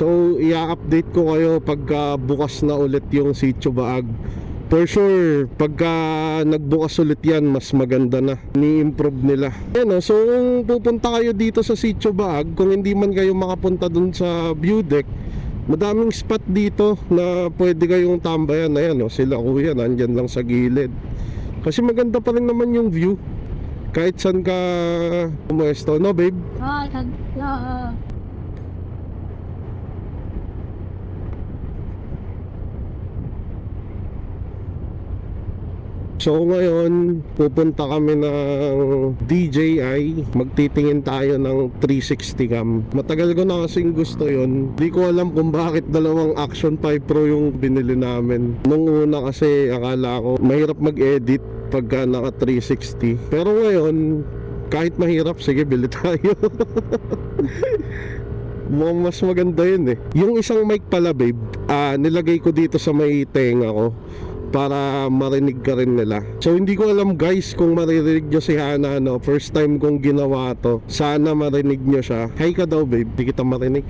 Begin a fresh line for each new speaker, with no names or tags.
So i-update ko kayo pagka bukas na ulit yung Sitio Baag. For sure, pagka nagbukas ulit yan, mas maganda na. Ni-improve nila. Yan, so kung pupunta kayo dito sa Sitio Baag, kung hindi man kayo makapunta dun sa view deck, madaming spot dito na pwede kayong tambayan. Ayan, sila kuya, nandyan lang sa gilid. Kasi maganda pa rin naman yung view. Kahit saan ka pumuesto, no babe? So ngayon, pupunta kami ng DJI. Magtitingin tayo ng 360 cam. Matagal ko na kasing gusto yon. Di ko alam kung bakit dalawang Action 5 Pro yung binili namin. Nung una kasi akala ko mahirap mag-edit pagka naka 360. Pero ngayon, kahit mahirap, sige bili tayo. Mukhang mas maganda yun eh. Yung isang mic pala babe, nilagay ko dito sa may tenga ko para marinig ka rin nila. So hindi ko alam guys kung maririnig nyo si Hana, no? First time kong ginawa to. Sana marinig nyo siya. Hi ka daw babe, di kita marinig.